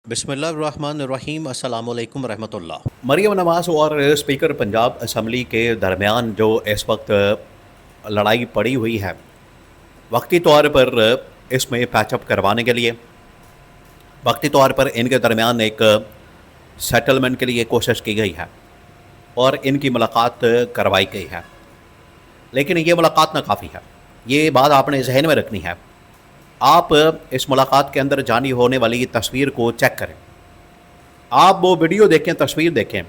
बिस्मिल्लाहिर्रहमानिर्रहीम अस्सलामु अलैकुम रहमतुल्लाह। मरियम नवाज़ और स्पीकर पंजाब असम्बली के दरमियान जो इस वक्त लड़ाई पड़ी हुई है, वक्ती तौर पर इसमें पैचअप करवाने के लिए, वक्ती तौर पर इनके दरमियान एक सेटलमेंट के लिए कोशिश की गई है और इनकी मुलाकात करवाई गई है। लेकिन ये मुलाकात नाकाफ़ी है, ये बात आपने जहन में रखनी है। आप इस मुलाकात के अंदर जानी होने वाली तस्वीर को चेक करें, आप वो वीडियो देखें, तस्वीर देखें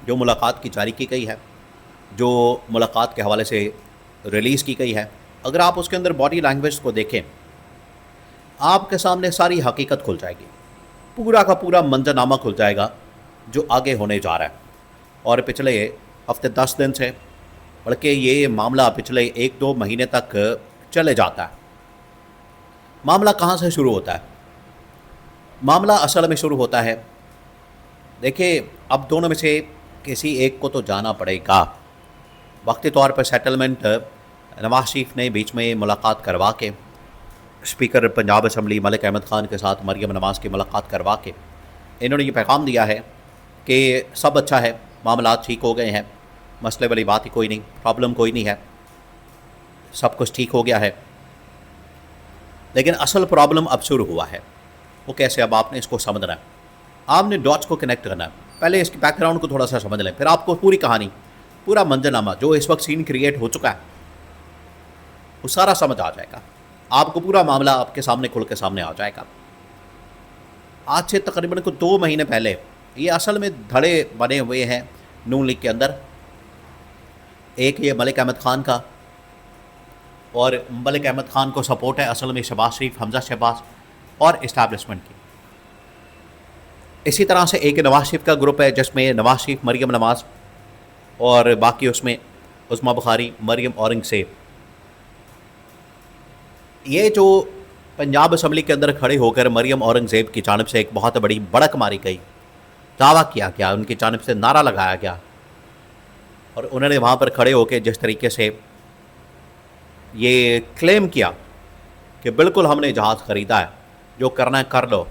जो मुलाकात की जारी की गई है, जो मुलाकात के हवाले से रिलीज़ की गई है। अगर आप उसके अंदर बॉडी लैंग्वेज को देखें, आपके सामने सारी हकीकत खुल जाएगी, पूरा का पूरा मंजरनामा खुल जाएगा जो आगे होने जा रहा है। और पिछले हफ्ते 10 दिन से, बल्कि ये मामला पिछले 1-2 महीने तक चले जाता है। मामला कहाँ से शुरू होता है? मामला असल में शुरू होता है, देखिए, अब दोनों में से किसी एक को तो जाना पड़ेगा। वक्ती तौर पर सेटलमेंट नवाज शरीफ ने बीच में मुलाकात करवा के, स्पीकर पंजाब असम्बली मलिक अहमद ख़ान के साथ मरियम नवाज़ की मुलाकात करवा के इन्होंने ये पैगाम दिया है कि सब अच्छा है, मामला ठीक हो गए हैं, मसले वाली बात ही कोई नहीं, प्रॉब्लम कोई नहीं है, सब कुछ ठीक हो गया है। लेकिन असल प्रॉब्लम अब शुरू हुआ है। वो कैसे? अब आपने इसको समझना है, आपने डॉट्स को कनेक्ट करना है। पहले इसके बैकग्राउंड को थोड़ा सा समझ लें, फिर आपको पूरी कहानी, पूरा मंजरनामा जो इस वक्त सीन क्रिएट हो चुका है, वो सारा समझ आ जाएगा। आपको पूरा मामला आपके सामने खुल के सामने आ जाएगा। आज से तकरीबन कुछ 2 महीने पहले ये असल में धड़े बने हुए हैं नून लीग के अंदर। एक ये मलिक अहमद ख़ान का, और मलिक अहमद ख़ान को सपोर्ट है असल में शहबाज शरीफ, हमजा शहबाज और इस्टेब्लिशमेंट की। इसी तरह से एक नवाज शरीफ का ग्रुप है जिसमें नवाज शरीफ, मरियम नवाज़ और बाकी उसमें उस्मा बुखारी, मरियम औरंगज़ेब। ये जो पंजाब असम्बली के अंदर खड़े होकर मरियम औरंगज़ेब की जानिब से एक बहुत बड़ी बड़क मारी गई, दावा किया गया, उनकी जानिब से नारा लगाया गया, और उन्होंने वहाँ पर खड़े होकर जिस तरीके से ये क्लेम किया कि बिल्कुल हमने जहाज़ ख़रीदा है, जो करना है कर लो,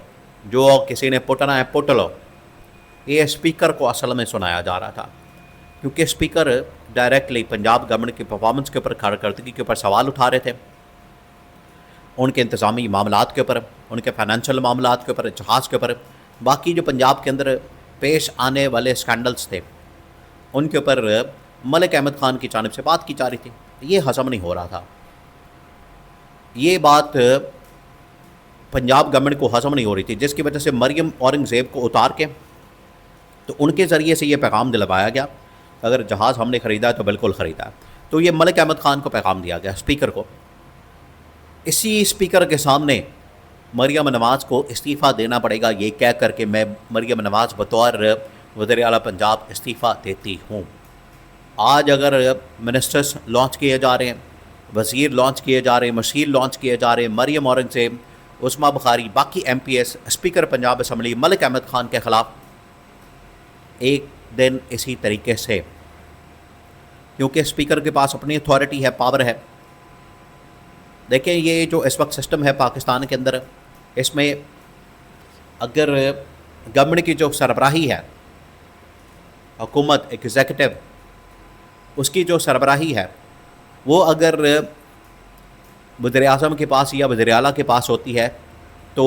जो किसी ने पुटना है पुट लो, ये स्पीकर को असल में सुनाया जा रहा था। क्योंकि स्पीकर डायरेक्टली पंजाब गवर्नमेंट की परफॉर्मेंस के ऊपर, कारकर्दगी के ऊपर सवाल उठा रहे थे, उनके इंतज़ामी मामलात के ऊपर, उनके फाइनेंशियल मामलात के ऊपर, जहाज़ के ऊपर, बाकी जो पंजाब के अंदर पेश आने वाले स्कैंडल्स थे उनके ऊपर मलिक अहमद ख़ान की जानिब से बात की जा रही थी। ये हज़म नहीं हो रहा था, ये बात पंजाब गवर्नमेंट को हज़म नहीं हो रही थी, जिसकी वजह से मरियम औरंगज़ेब को उतार के तो उनके ज़रिए से ये पैगाम दिलवाया गया, अगर जहाज़ हमने ख़रीदा है तो बिल्कुल ख़रीदा है। तो ये मलिक अहमद ख़ान को पैगाम दिया गया, स्पीकर को। इसी स्पीकर के सामने मरियम नवाज़ को इस्तीफ़ा देना पड़ेगा, ये कह कर के मैं मरियम नवाज़ बतौर वज़ीर आला पंजाब इस्तीफ़ा देती हूँ। आज अगर मिनिस्टर्स लॉन्च किए जा रहे हैं, वज़ीर लॉन्च किए जा रहे हैं, मशीर लॉन्च किए जा रहे हैं, मरियम औरंगज़ेब, उस्मा बुखारी, बाकी MPS, speaker Punjab assembly Malik Ahmad Khan के ख़िलाफ़ एक दिन इसी तरीके से, क्योंकि स्पीकर के पास अपनी अथॉरिटी है, पावर है। देखें, ये जो इस वक्त सिस्टम है पाकिस्तान के अंदर, इसमें अगर गवर्नमेंट की जो सरबराही है, हुकूमत, एग्जीक्यूटिव, उसकी जो सरबराही है, वो अगर वज़ीर आज़म के पास या वज़ीर आला के पास होती है, तो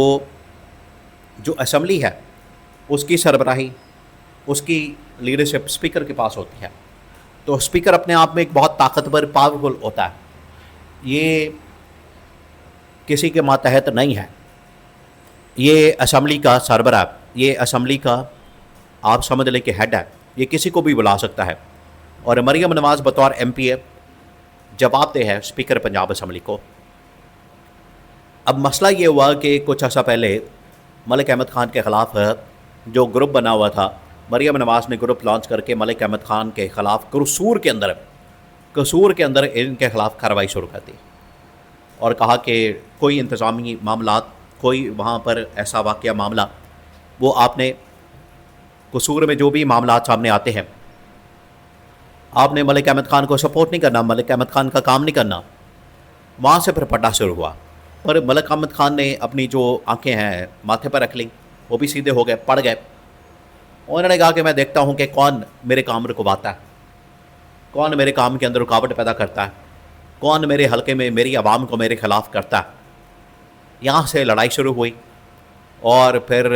जो असम्बली है उसकी सरबराही, उसकी लीडरशिप स्पीकर के पास होती है। तो स्पीकर अपने आप में एक बहुत ताकतवर, पावरफुल होता है, ये किसी के मातहत नहीं है, ये असम्बली का सरबराह, ये असम्बली का आप समझ लें कि हेड है, ये किसी को भी बुला सकता है। और मरियम नवाज़ बतौर MPA जवाबदेह है स्पीकर पंजाब असम्बली को। अब मसला ये हुआ कि कुछ अर्सा पहले मलिक अहमद ख़ान के ख़िलाफ़ जो ग्रुप बना हुआ था, मरियम नवाज़ ने ग्रुप लॉन्च करके मलिक अहमद ख़ान के ख़िलाफ़ कसूर के अंदर इनके ख़िलाफ़ कार्रवाई शुरू कर दी और कहा कि कोई इंतज़ामी मामलात, कोई वहाँ पर ऐसा वाक़या मामला, वो आपने कसूर में जो भी मामलात सामने आते हैं, आपने मलिक अहमद ख़ान को सपोर्ट नहीं करना, मलिक अहमद ख़ान का काम नहीं करना। वहाँ से फिर पड्डा शुरू हुआ और मलिक अहमद ख़ान ने अपनी जो आंखें हैं माथे पर रख ली वो भी सीधे हो गए, पड़ गए। उन्होंने कहा कि मैं देखता हूँ कि कौन मेरे काम रुकवाता है, कौन मेरे काम के अंदर रुकावट पैदा करता है, कौन मेरे हलके में मेरी आवाम को मेरे खिलाफ करता है। यहाँ से लड़ाई शुरू हुई और फिर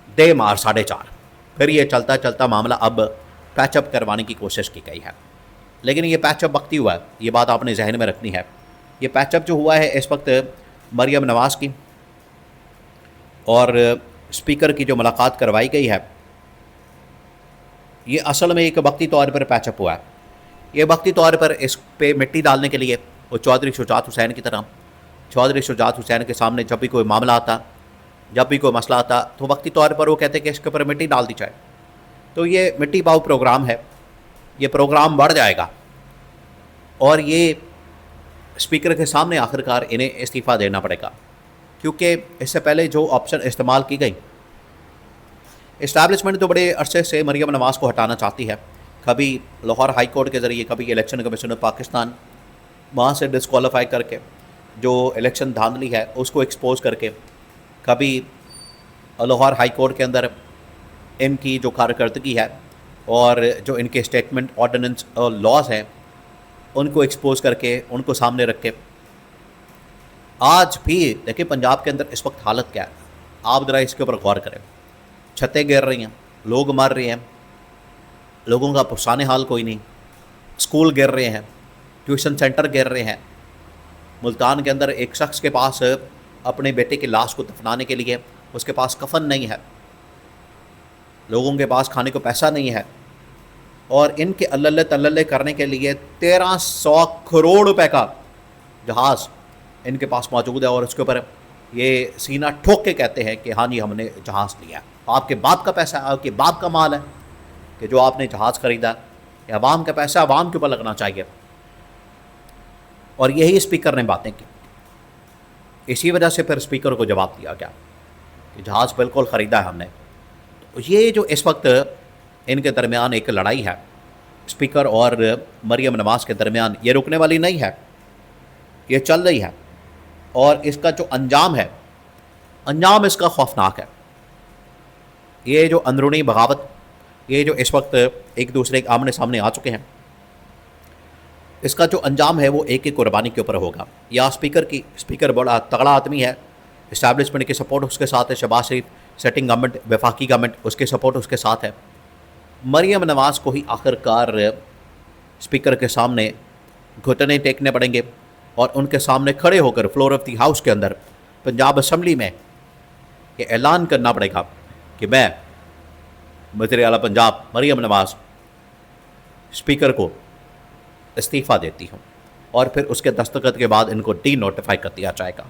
दे मार 4.5। फिर ये चलता चलता मामला अब पैचअप करवाने की कोशिश की गई है, लेकिन ये पैचअप वक्ती हुआ है, ये बात आपने जहन में रखनी है। ये पैचअप जो हुआ है इस वक्त मरियम नवाज़ की और स्पीकर की जो मुलाकात करवाई गई है, ये असल में एक वक्ती तौर पर पैचअप हुआ है। ये वक्ती तौर पर इस पे मिट्टी डालने के लिए वो चौधरी शुजात हुसैन की तरह, चौधरी शुजात हुसैन के सामने जब भी कोई मामला आता, जब भी कोई मसला आता, तो वक्ती तौर पर वो कहते कि इसके ऊपर मिट्टी डाल दी जाए। तो ये मिट्टी पाओ प्रोग्राम है, ये प्रोग्राम बढ़ जाएगा और ये स्पीकर के सामने आखिरकार इन्हें इस्तीफ़ा देना पड़ेगा, क्योंकि इससे पहले जो ऑप्शन इस्तेमाल की गई, इस्टेब्लिशमेंट तो बड़े अरसे से मरियम नवाज़ को हटाना चाहती है। कभी लाहौर हाई कोर्ट के ज़रिए, कभी इलेक्शन कमीशन ऑफ पाकिस्तान वहाँ से डिस्क्वालीफाई करके जो इलेक्शन धांधली है उसको एक्सपोज करके, कभी लाहौर हाई कोर्ट के अंदर इनकी जो कारकर्दगी है और जो इनके स्टेटमेंट ऑर्डिनेंस और लॉज हैं उनको एक्सपोज करके, उनको सामने रख के। आज भी देखिए पंजाब के अंदर इस वक्त हालत क्या है, आप ज़रा इसके ऊपर गौर करें। छतें गिर रही हैं, लोग मर रहे हैं, लोगों का पुरसाने हाल कोई नहीं, स्कूल गिर रहे हैं, ट्यूशन सेंटर गिर रहे हैं। मुल्तान के अंदर एक शख्स के पास अपने बेटे की लाश को दफनाने के लिए उसके पास कफन नहीं है, लोगों के पास खाने को पैसा नहीं है, और इनके अल्लल्ले तल्लल्ले करने के लिए 1300 करोड़ रुपए का जहाज़ इनके पास मौजूद है और उसके ऊपर ये सीना ठोक के कहते हैं कि हाँ जी हमने जहाज़ लिया। आपके बाप का पैसा है, आपके बाप का माल है कि जो आपने जहाज़ ख़रीदा, या अवाम का पैसा अवाम के ऊपर लगना चाहिए। और यही स्पीकर ने बातें की, इसी वजह से फिर स्पीकर को जवाब दिया गया कि जहाज़ बिल्कुल ख़रीदा है हमने। तो ये जो इस वक्त इनके दरमियान एक लड़ाई है स्पीकर और मरियम नवाज़ के दरमियान, ये रुकने वाली नहीं है, ये चल रही है और इसका जो अंजाम है, अंजाम इसका खौफनाक है। ये जो अंदरूनी बगावत, ये जो इस वक्त एक दूसरे के आमने सामने आ चुके हैं, इसका जो अंजाम है वो एक एक कुर्बानी के ऊपर होगा। या स्पीकर बड़ा तगड़ा आदमी है, इस्टेब्लिशमेंट की सपोर्ट उसके साथ है, शहबाज शरीफ सेटिंग गवर्नमेंट, वफाकी गवर्नमेंट उसके सपोर्ट उसके साथ है। मरियम नवाज़ को ही आखिरकार स्पीकर के सामने घुटने टेकने पड़ेंगे और उनके सामने खड़े होकर फ्लोर ऑफ द हाउस के अंदर पंजाब असम्बली में ये ऐलान करना पड़ेगा कि मैं वज़ीर आला पंजाब मरियम नवाज़ स्पीकर को इस्तीफ़ा देती हूँ, और फिर उसके दस्तखत के बाद इनको डी नोटिफाई कर दिया जाएगा।